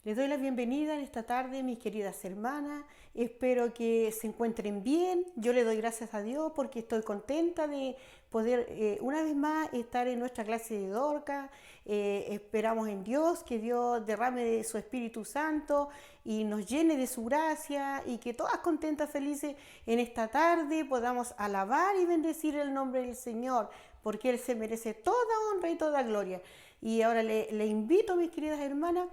Les doy la bienvenida en esta tarde, mis queridas hermanas. Espero que se encuentren bien. Yo le doy gracias a Dios porque estoy contenta de poder una vez más estar en nuestra clase de Dorcas. Esperamos en Dios que Dios derrame de su Espíritu Santo y nos llene de su gracia y que todas contentas, felices en esta tarde podamos alabar y bendecir el nombre del Señor, porque Él se merece toda honra y toda gloria. Y ahora le invito, mis queridas hermanas,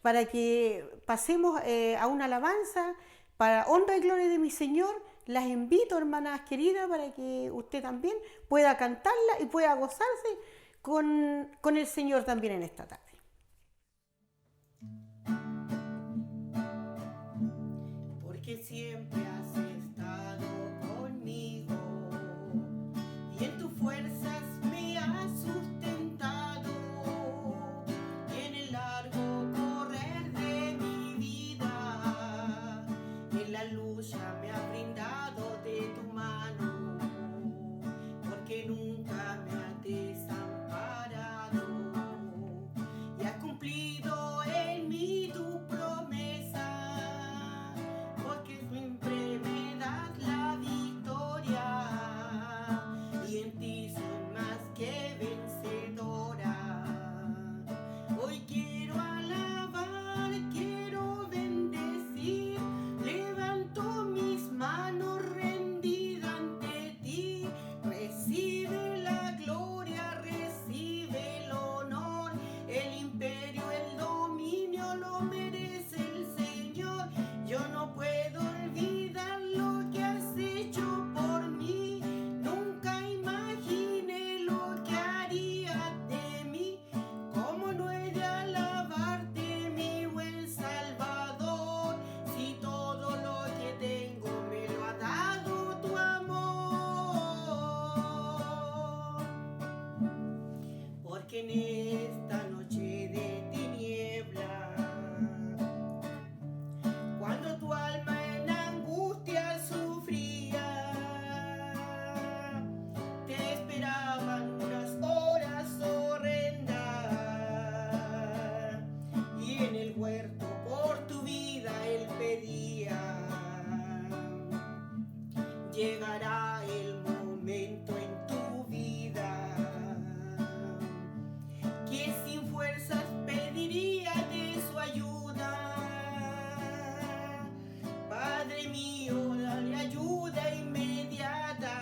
para que pasemos a una alabanza para honra y gloria de mi Señor. Las invito, hermanas queridas, para que usted también pueda cantarla y pueda gozarse con el Señor también en esta tarde. Porque siempre has estado conmigo y en tus fuerzas me has sustentado, y en el largo correr de mi vida, en la lucha me has brindado de tu mano, porque nunca me has desamparado y has cumplido en mí tu promesa, porque siempre me das la victoria y en ti soy más que vencedora. Hoy quiero alabar, quiero bendecir, levanto mis manos rendida ante ti. Recibe la gloria, recibe el honor, el imperio, el dominio lo merece el Señor. Yo no puedo olvidar lo que has hecho por mí, nunca imaginé lo que harías de mí. ¿Cómo no he de alabarte, mi buen Salvador, si todo lo que tengo me lo ha dado tu amor? Porque en esta noche de tiniebla, cuando tu alma en angustia sufría, te esperaban unas horas horrendas, y en el huerto por tu vida él pedía. Llegará el momento en tu vida que sin fuerzas pediría de su ayuda. Padre mío, dale ayuda inmediata,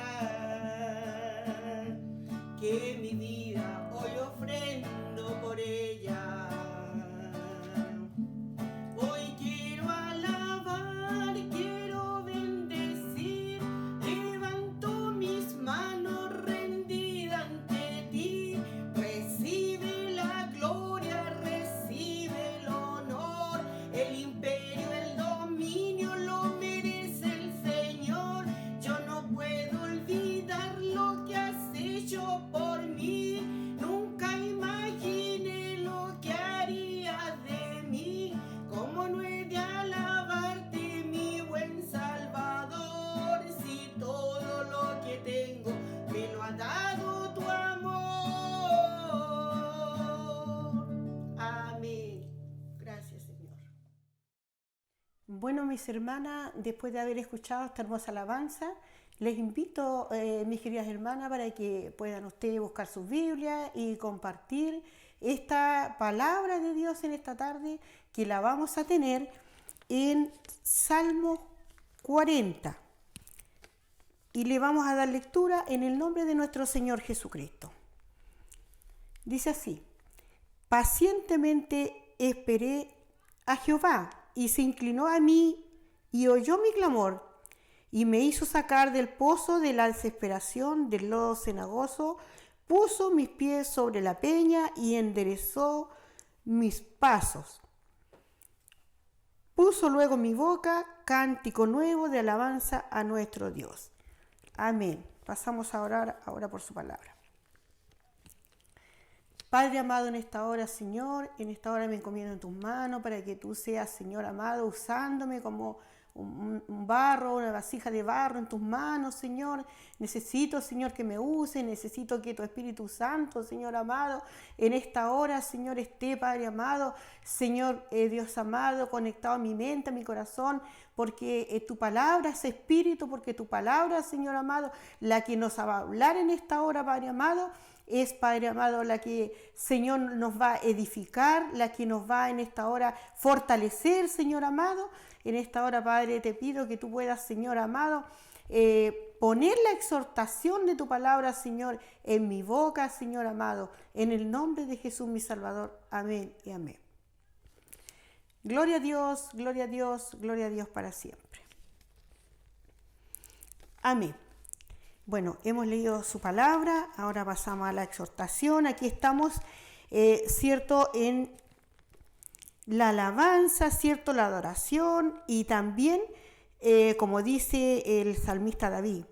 que mi vida hoy ofrendo por ella. Hoy quiero alabar, quiero bendecir, levanto mis manos rendida ante ti. Recibe la gloria, recibe el honor, el imperio, el dominio lo merece el Señor. Yo no puedo olvidar lo que has hecho por mí, nunca imaginé lo que harías de mí. ¿Cómo no he de alabarte, mi buen Salvador, si todo lo que tengo me lo ha dado tu amor? Amén. Gracias, Señor. Bueno, mis hermanas, después de haber escuchado esta hermosa alabanza, les invito, mis queridas hermanas, para que puedan ustedes buscar sus Biblias y compartir esta palabra de Dios en esta tarde, que la vamos a tener en Salmo 40. Y le vamos a dar lectura en el nombre de nuestro Señor Jesucristo. Dice así: pacientemente esperé a Jehová, y se inclinó a mí y oyó mi clamor, y me hizo sacar del pozo de la desesperación, del lodo cenagoso. Puso mis pies sobre la peña y enderezó mis pasos. Puso luego mi boca cántico nuevo de alabanza a nuestro Dios. Amén. Pasamos a orar ahora por su palabra. Padre amado, en esta hora, Señor, en esta hora me encomiendo en tus manos para que tú seas, Señor amado, usándome como un barro, una vasija de barro en tus manos, Señor. Necesito, Señor, que me use, necesito que tu Espíritu Santo, Señor amado, en esta hora, Señor, esté, Padre amado, Señor Dios amado, conectado a mi mente, a mi corazón, porque tu palabra es Espíritu, porque tu palabra, Señor amado, la que nos va a hablar en esta hora, Padre amado, es, Padre amado, la que, Señor, nos va a edificar, la que nos va en esta hora fortalecer, Señor amado. En esta hora, Padre, te pido que tú puedas, Señor amado, poner la exhortación de tu palabra, Señor, en mi boca, Señor amado, en el nombre de Jesús, mi Salvador. Amén y amén. Gloria a Dios, gloria a Dios, gloria a Dios para siempre. Amén. Bueno, hemos leído su palabra, ahora pasamos a la exhortación. Aquí estamos, cierto, en la alabanza, cierto, la adoración y también, como dice el salmista David,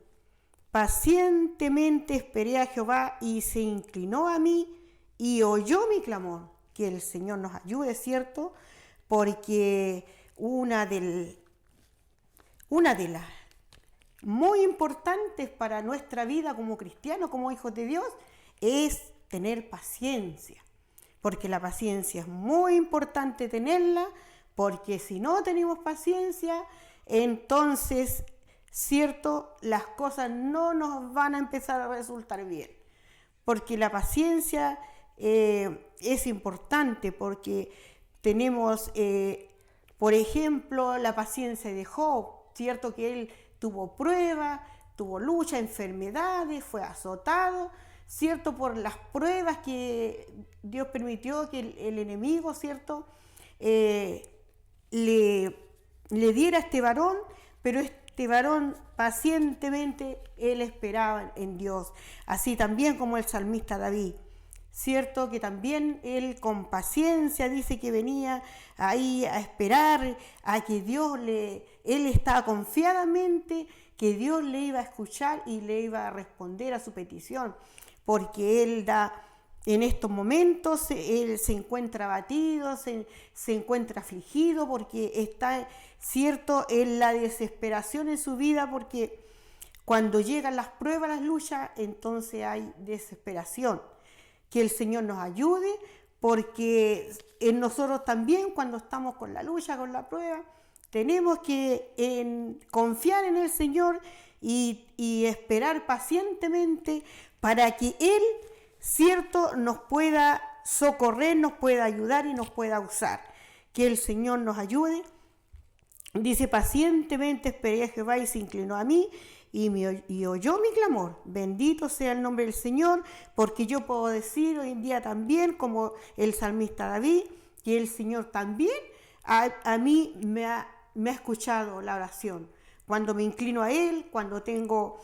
pacientemente esperé a Jehová y se inclinó a mí y oyó mi clamor. Que el Señor nos ayude, cierto, porque una de las muy importantes para nuestra vida como cristianos, como hijos de Dios, es tener paciencia. Porque la paciencia es muy importante tenerla, porque si no tenemos paciencia, entonces, cierto, las cosas no nos van a empezar a resultar bien. Porque la paciencia es importante, porque tenemos, por ejemplo, la paciencia de Job, cierto que él tuvo pruebas, tuvo lucha, enfermedades, fue azotado, cierto, por las pruebas que Dios permitió que el enemigo, cierto, le diera a este varón, pero este varón pacientemente él esperaba en Dios, así también como el salmista David. Cierto que también él con paciencia dice que venía ahí a esperar a que él estaba confiadamente que Dios le iba a escuchar y le iba a responder a su petición, porque él en estos momentos él se encuentra abatido, se encuentra afligido, porque está, cierto, en la desesperación en su vida, porque cuando llegan las pruebas, las luchas, entonces hay desesperación. Que el Señor nos ayude, porque en nosotros también, cuando estamos con la lucha, con la prueba, tenemos que confiar en el Señor y esperar pacientemente para que Él, cierto, nos pueda socorrer, nos pueda ayudar y nos pueda usar. Que el Señor nos ayude. Dice, pacientemente esperé a Jehová y se inclinó a mí y oyó mi clamor. Bendito sea el nombre del Señor, porque yo puedo decir hoy en día también, como el salmista David, que el Señor también a mí me ha escuchado la oración. Cuando me inclino a Él, cuando tengo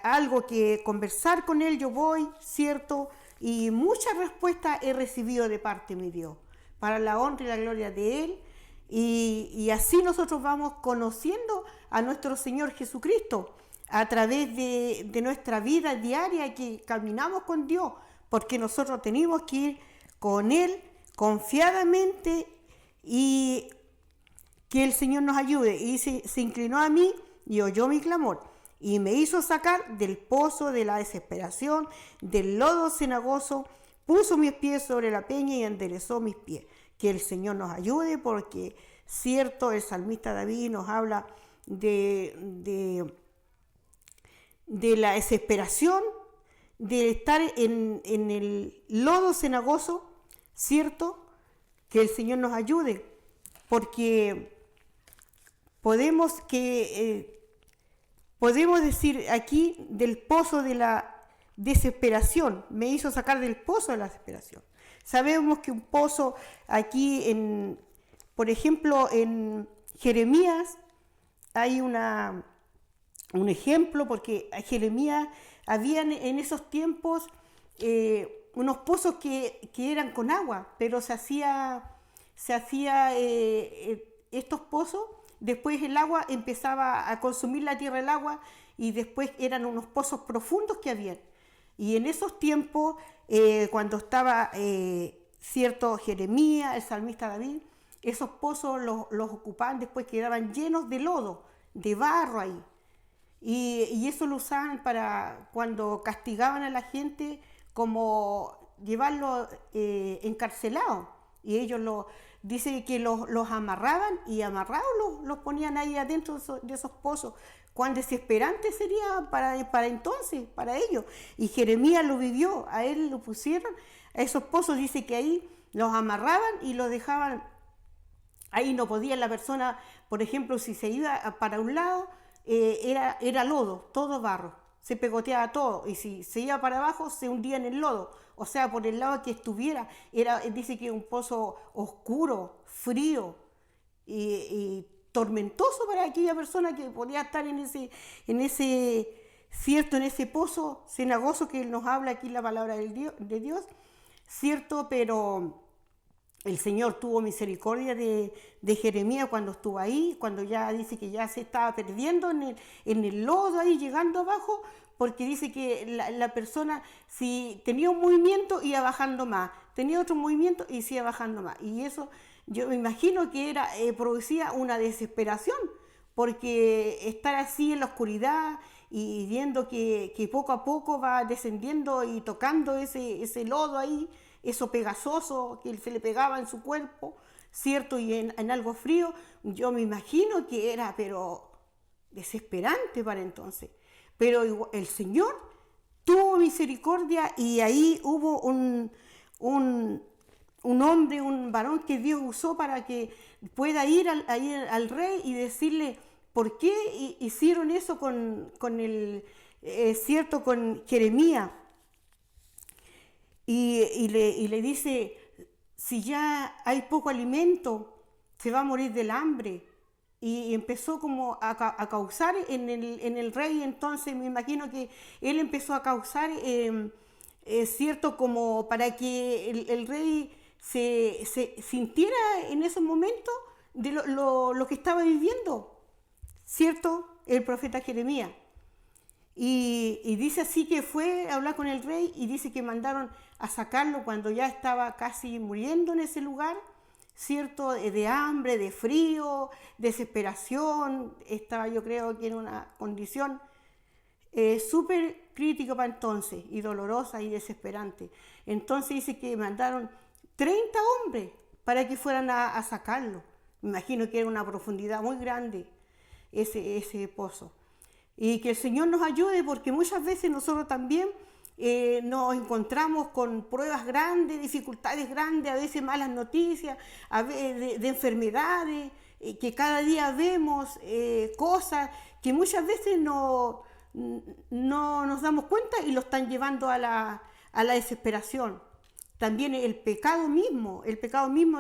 algo que conversar con Él, yo voy, ¿cierto? Y muchas respuestas he recibido de parte de mi Dios, para la honra y la gloria de Él. Y así nosotros vamos conociendo a nuestro Señor Jesucristo, a través de nuestra vida diaria que caminamos con Dios, porque nosotros tenemos que ir con Él confiadamente y que el Señor nos ayude. Y se inclinó a mí y oyó mi clamor y me hizo sacar del pozo de la desesperación, del lodo cenagoso, puso mis pies sobre la peña y enderezó mis pies. Que el Señor nos ayude, porque cierto, el salmista David nos habla de la desesperación, de estar en el lodo cenagoso, ¿cierto? Que el Señor nos ayude, porque podemos decir aquí del pozo de la desesperación, me hizo sacar del pozo de la desesperación. Sabemos que un pozo aquí, por ejemplo, en Jeremías hay un ejemplo, porque a Jeremías habían en esos tiempos unos pozos que eran con agua, pero se hacía estos pozos, después el agua empezaba a consumir la tierra el agua y después eran unos pozos profundos que habían. Y en esos tiempos, cuando estaba cierto Jeremías, el salmista David, esos pozos los ocupaban, después quedaban llenos de lodo, de barro ahí. Y eso lo usaban para cuando castigaban a la gente, como llevarlo encarcelado. Y ellos dice que los amarraban y amarrados los ponían ahí adentro de esos pozos. Cuán desesperante sería para entonces, para ellos. Y Jeremías lo vivió, a él lo pusieron a esos pozos, dice que ahí los amarraban y los dejaban. Ahí no podía la persona, por ejemplo, si se iba para un lado, era lodo, todo barro, se pegoteaba todo, y si se iba para abajo, se hundía en el lodo, o sea, por el lado que estuviera, dice que un pozo oscuro, frío y tormentoso para aquella persona que podía estar en ese pozo cenagoso que nos habla aquí la palabra de Dios, cierto, pero el Señor tuvo misericordia de Jeremías cuando estuvo ahí, cuando ya dice que ya se estaba perdiendo en el lodo ahí, llegando abajo, porque dice que la persona, si tenía un movimiento, iba bajando más, tenía otro movimiento y se iba bajando más. Y eso yo me imagino que producía una desesperación, porque estar así en la oscuridad y viendo que poco a poco va descendiendo y tocando ese lodo ahí, eso pegajoso que se le pegaba en su cuerpo, ¿cierto? Y en algo frío, yo me imagino que era, pero desesperante para entonces. Pero el Señor tuvo misericordia y ahí hubo un hombre, un varón que Dios usó para que pueda ir al rey y decirle por qué hicieron eso con Jeremías. Y le dice, si ya hay poco alimento, se va a morir del hambre. Y empezó como a causar en el rey, entonces me imagino que él empezó a causar, cierto, como para que el rey se sintiera en esos momentos de lo que estaba viviendo, cierto, el profeta Jeremías. Y dice así que fue a hablar con el rey y dice que mandaron a sacarlo cuando ya estaba casi muriendo en ese lugar, ¿cierto? De hambre, de frío, desesperación. Estaba, yo creo que en una condición súper crítica para entonces, y dolorosa y desesperante. Entonces dice que mandaron 30 hombres para que fueran a sacarlo. Me imagino que era una profundidad muy grande ese pozo. Y que el Señor nos ayude, porque muchas veces nosotros también nos encontramos con pruebas grandes, dificultades grandes, a veces malas noticias, a veces de enfermedades, que cada día vemos cosas que muchas veces no nos damos cuenta y lo están llevando a la desesperación. También el pecado mismo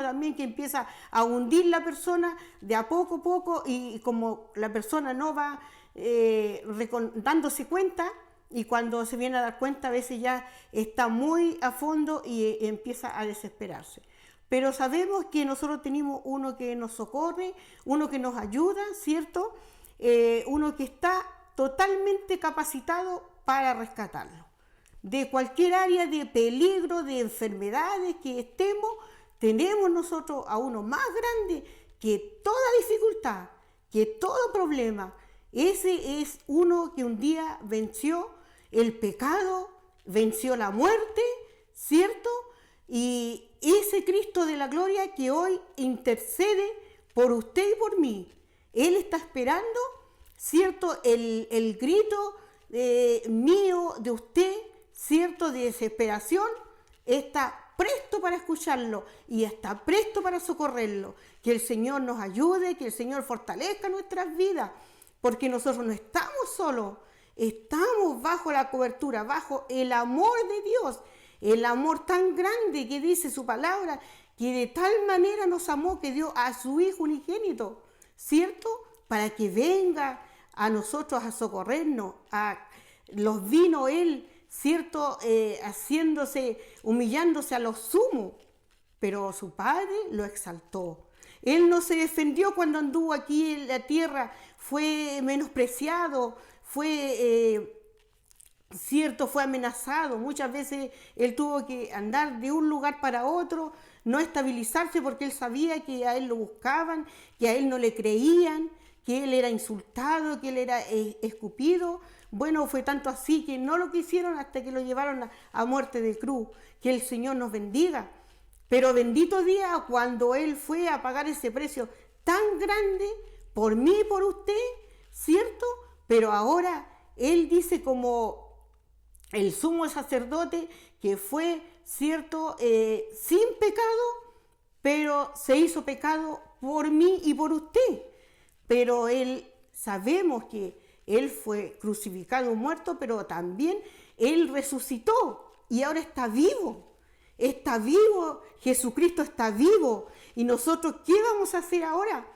también, que empieza a hundir la persona de a poco a poco, y como la persona no va dándose cuenta, y cuando se viene a dar cuenta a veces ya está muy a fondo y empieza a desesperarse. Pero sabemos que nosotros tenemos uno que nos socorre, uno que nos ayuda, ¿cierto? Uno que está totalmente capacitado para rescatarlo. De cualquier área de peligro, de enfermedades que estemos, tenemos nosotros a uno más grande que toda dificultad, que todo problema. Ese es uno que un día venció el pecado, venció la muerte, ¿cierto? Y ese Cristo de la gloria que hoy intercede por usted y por mí. Él está esperando, ¿cierto? El grito mío, de usted, ¿cierto? De desesperación, está presto para escucharlo y está presto para socorrerlo. Que el Señor nos ayude, que el Señor fortalezca nuestras vidas, porque nosotros no estamos solos, estamos bajo la cobertura, bajo el amor de Dios, el amor tan grande que dice su palabra, que de tal manera nos amó que dio a su Hijo unigénito, ¿cierto? Para que venga a nosotros a socorrernos, los vino Él, ¿cierto? Humillándose a lo sumo, pero su Padre lo exaltó. Él no se defendió cuando anduvo aquí en la tierra, fue menospreciado, fue cierto, fue amenazado. Muchas veces él tuvo que andar de un lugar para otro, no estabilizarse porque él sabía que a él lo buscaban, que a él no le creían, que él era insultado, que él era escupido. Bueno, fue tanto así que no lo quisieron hasta que lo llevaron a muerte de cruz. Que el Señor nos bendiga. Pero bendito día cuando él fue a pagar ese precio tan grande por mí y por usted, ¿cierto? Pero ahora él dice como el sumo sacerdote que fue, ¿cierto?, sin pecado, pero se hizo pecado por mí y por usted. Pero él, sabemos que él fue crucificado, muerto, pero también él resucitó y ahora está vivo. Está vivo, Jesucristo está vivo. ¿Y nosotros qué vamos a hacer ahora?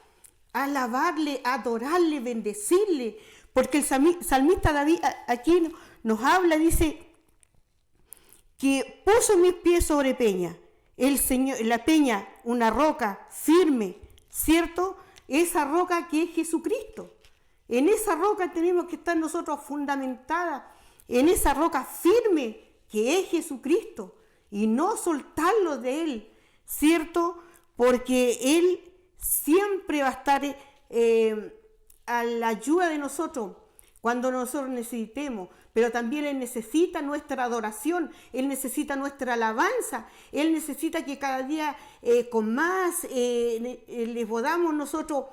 Alabarle, adorarle, bendecirle. Porque el salmista David aquí nos habla, dice que puso mis pies sobre peña. El Señor, la peña, una roca firme, ¿cierto? Esa roca que es Jesucristo. En esa roca tenemos que estar nosotros fundamentadas, en esa roca firme que es Jesucristo, y no soltarlo de Él, ¿cierto? Porque Él siempre va a estar a la ayuda de nosotros cuando nosotros necesitemos, pero también Él necesita nuestra adoración, Él necesita nuestra alabanza, Él necesita que cada día con más le podamos nosotros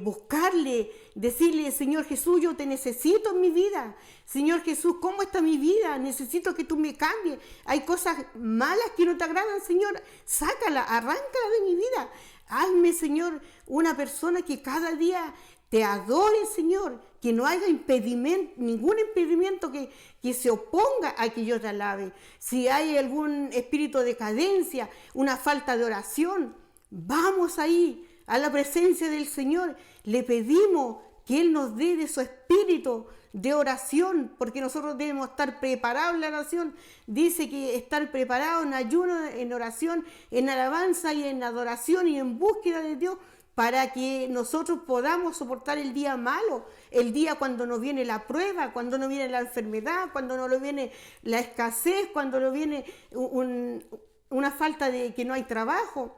buscarle, decirle: Señor Jesús, yo te necesito en mi vida. Señor Jesús, ¿cómo está mi vida? Necesito que tú me cambies. Hay cosas malas que no te agradan, Señor. Sácala, arráncala de mi vida. Hazme, Señor, una persona que cada día te adore, Señor. Que no haya ningún impedimento que se oponga a que yo te alabe. Si hay algún espíritu de decadencia, una falta de oración, vamos ahí a la presencia del Señor. Le pedimos que Él nos dé de su espíritu de oración, porque nosotros debemos estar preparados en la oración. Dice que estar preparados en ayuno, en oración, en alabanza y en adoración y en búsqueda de Dios, para que nosotros podamos soportar el día malo, el día cuando nos viene la prueba, cuando nos viene la enfermedad, cuando nos viene la escasez, cuando nos viene una falta de que no hay trabajo,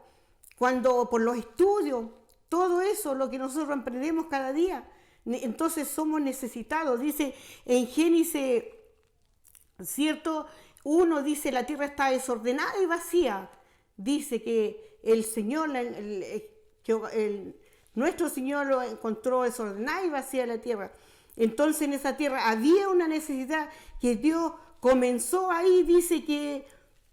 cuando por los estudios, todo eso, lo que nosotros emprendemos cada día. Entonces somos necesitados. Dice en Génesis, ¿cierto? 1 dice: la tierra está desordenada y vacía. Dice que el Señor, nuestro Señor lo encontró desordenada y vacía la tierra. Entonces en esa tierra había una necesidad que Dios comenzó ahí. Dice que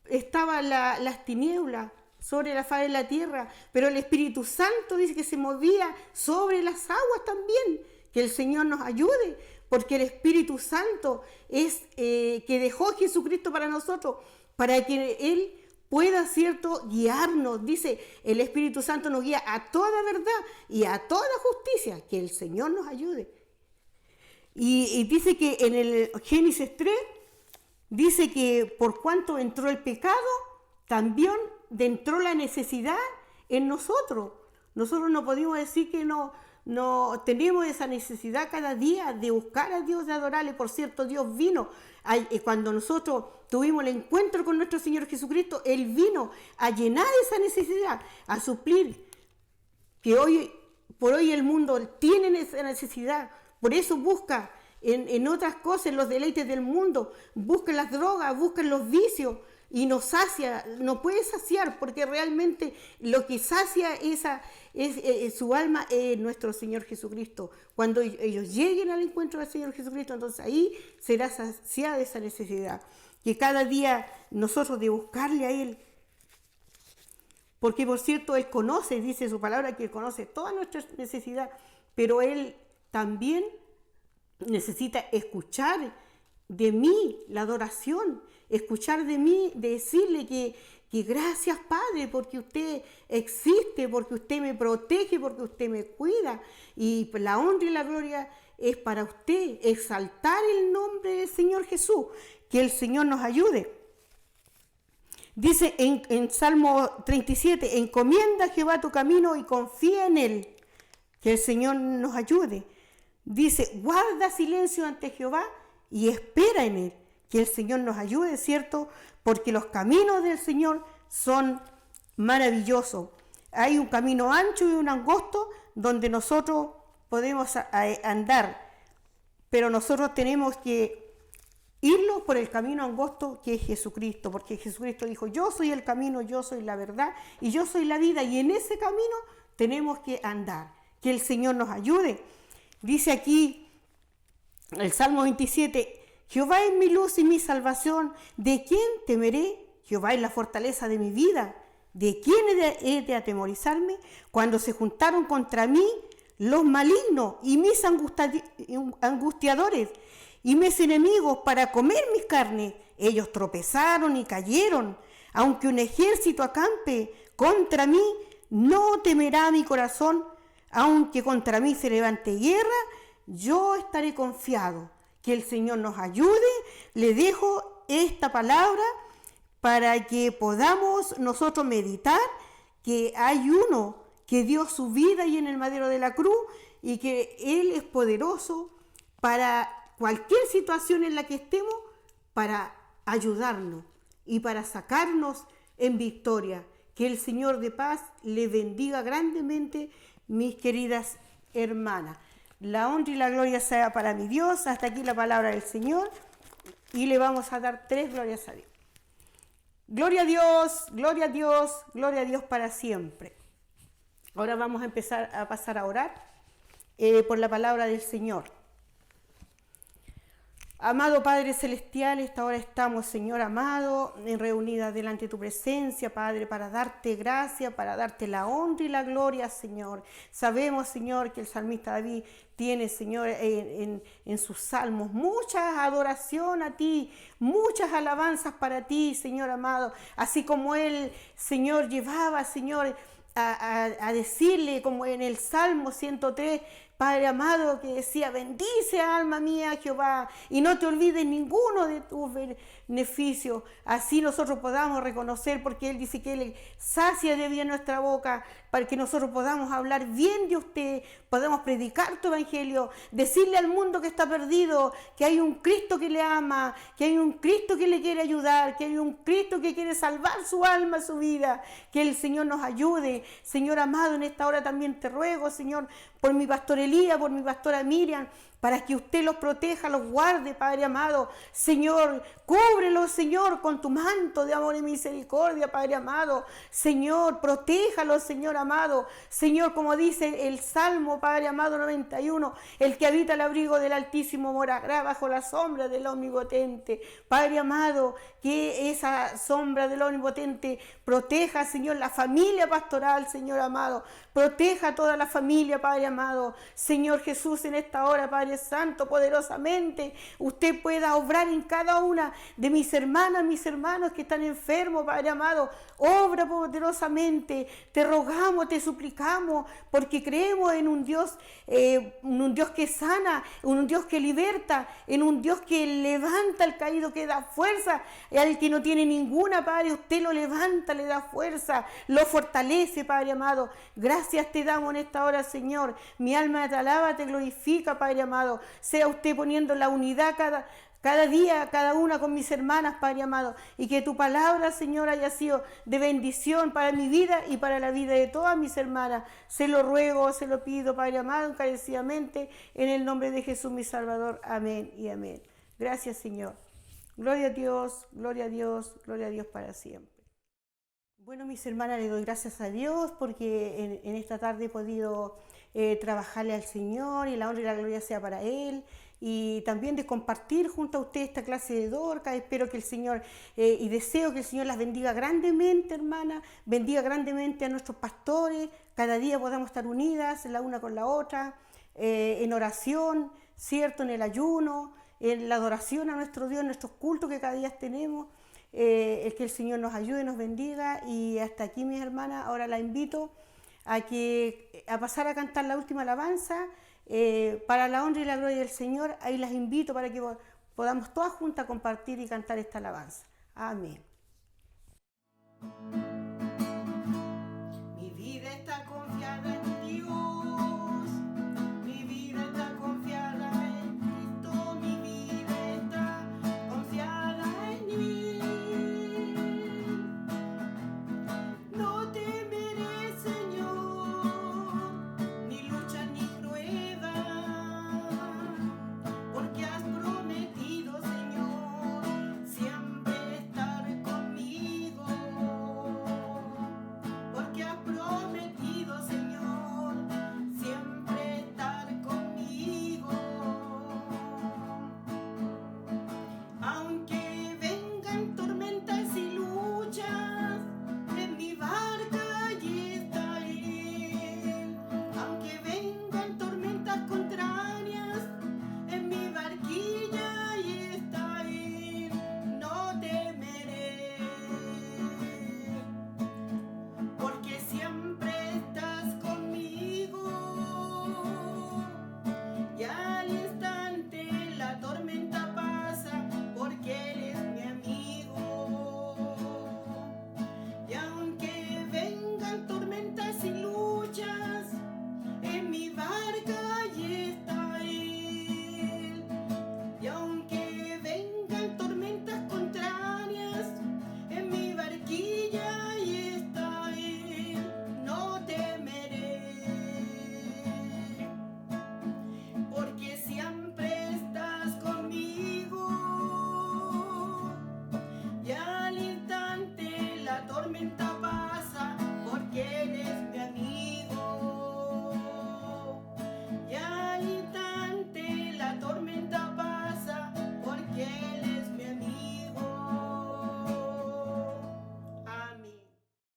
estaban las tinieblas sobre la faz de la tierra, pero el Espíritu Santo dice que se movía sobre las aguas también. Que el Señor nos ayude, porque el Espíritu Santo es que dejó Jesucristo para nosotros, para que Él pueda, ¿cierto?, guiarnos. Dice, el Espíritu Santo nos guía a toda verdad y a toda justicia. Que el Señor nos ayude. Y dice que en el Génesis 3, dice que por cuanto entró el pecado, también entró la necesidad en nosotros. Nosotros no podemos decir que no tenemos esa necesidad cada día de buscar a Dios, de adorarle. Por cierto, Dios vino, cuando nosotros tuvimos el encuentro con nuestro Señor Jesucristo, Él vino a llenar esa necesidad, a suplir, que por hoy el mundo tiene esa necesidad. Por eso busca en otras cosas, los deleites del mundo, busca las drogas, busca los vicios, y nos sacia, no puede saciar, porque realmente lo que sacia es su alma, es nuestro Señor Jesucristo. Cuando ellos lleguen al encuentro del Señor Jesucristo, entonces ahí será saciada esa necesidad. Que cada día nosotros de buscarle a Él, porque por cierto Él conoce, dice su palabra, que Él conoce toda nuestra necesidad, pero Él también necesita escuchar de mí la adoración, escuchar de mí, decirle que gracias, Padre, porque usted existe, porque usted me protege, porque usted me cuida, y la honra y la gloria es para usted. Exaltar el nombre del Señor Jesús. Que el Señor nos ayude. Dice en Salmo 37, encomienda a Jehová tu camino y confía en Él. Que el Señor nos ayude. Dice, guarda silencio ante Jehová y espera en Él. Que el Señor nos ayude, ¿cierto? Porque los caminos del Señor son maravillosos. Hay un camino ancho y un angosto donde nosotros podemos andar, pero nosotros tenemos que irnos por el camino angosto que es Jesucristo, porque Jesucristo dijo, yo soy el camino, yo soy la verdad y yo soy la vida, y en ese camino tenemos que andar. Que el Señor nos ayude. Dice aquí el Salmo 27, Jehová es mi luz y mi salvación, ¿de quién temeré? Jehová es la fortaleza de mi vida, ¿de quién he de atemorizarme? Cuando se juntaron contra mí los malignos y mis angustiadores y mis enemigos para comer mis carnes, ellos tropezaron y cayeron. Aunque un ejército acampe contra mí, no temerá mi corazón. Aunque contra mí se levante guerra, yo estaré confiado. Que el Señor nos ayude. Le dejo esta palabra para que podamos nosotros meditar que hay uno que dio su vida ahí en el madero de la cruz y que Él es poderoso para cualquier situación en la que estemos, para ayudarnos y para sacarnos en victoria. Que el Señor de paz le bendiga grandemente, mis queridas hermanas. La honra y la gloria sea para mi Dios. Hasta aquí la palabra del Señor. Y le vamos a dar 3 glorias a Dios. Gloria a Dios, gloria a Dios, gloria a Dios para siempre. Ahora vamos a empezar a pasar a orar por la palabra del Señor. Amado Padre Celestial, esta hora estamos, Señor amado, reunidas delante de tu presencia, Padre, para darte gracia, para darte la honra y la gloria, Señor. Sabemos, Señor, que el salmista David tiene, Señor, en sus salmos mucha adoración a ti, muchas alabanzas para ti, Señor amado. Así como él, Señor, llevaba, Señor, a decirle, como en el Salmo 103, Padre amado, que decía, bendice alma mía Jehová y no te olvides ninguno de tus beneficios. Así nosotros podamos reconocer, porque Él dice que Él sacia de bien nuestra boca, para que nosotros podamos hablar bien de usted, podamos predicar tu evangelio, decirle al mundo que está perdido, que hay un Cristo que le ama, que hay un Cristo que le quiere ayudar, que hay un Cristo que quiere salvar su alma, su vida. Que el Señor nos ayude. Señor amado, en esta hora también te ruego, Señor, por mi pastor Elías, por mi pastora Miriam, para que usted los proteja, los guarde, Padre amado. Señor, cúbrelos, Señor, con tu manto de amor y misericordia, Padre amado. Señor, protéjalos, Señor amado. Señor, como dice el Salmo, Padre amado 91, el que habita el abrigo del Altísimo morará bajo la sombra del Omnipotente. Padre amado, que esa sombra del Omnipotente proteja, Señor, la familia pastoral, Señor amado. Proteja a toda la familia, Padre amado. Señor Jesús, en esta hora, Padre Santo, poderosamente, usted pueda obrar en cada una de mis hermanas, mis hermanos que están enfermos, Padre amado. Obra poderosamente. Te rogamos, te suplicamos, porque creemos en un Dios que sana, en un Dios que liberta, en un Dios que levanta al caído, que da fuerza, y al que no tiene ninguna, Padre, usted lo levanta, le da fuerza, lo fortalece, Padre amado. Gracias te damos en esta hora, Señor. Mi alma te alaba, te glorifica, Padre amado. Sea usted poniendo la unidad cada día, cada una con mis hermanas, Padre amado, y que tu palabra, Señor, haya sido de bendición para mi vida y para la vida de todas mis hermanas. Se lo ruego, se lo pido, Padre amado, encarecidamente, en el nombre de Jesús, mi Salvador. Amén y amén. Gracias, Señor. Gloria a Dios, gloria a Dios, gloria a Dios para siempre. Bueno, mis hermanas, le doy gracias a Dios porque en esta tarde he podido trabajarle al Señor, y la honra y la gloria sea para Él, y también de compartir junto a usted esta clase de Dorcas. Espero que el Señor, y deseo que el Señor las bendiga grandemente, hermana, bendiga grandemente a nuestros pastores. Cada día podamos estar unidas la una con la otra, en oración, ¿cierto? En el ayuno, en la adoración a nuestro Dios, en nuestros cultos que cada día tenemos. Que el Señor nos ayude, nos bendiga. Y hasta aquí, mis hermanas, ahora la invito a pasar a cantar la última alabanza para la honra y la gloria del Señor. Ahí las invito para que podamos todas juntas compartir y cantar esta alabanza. Amén.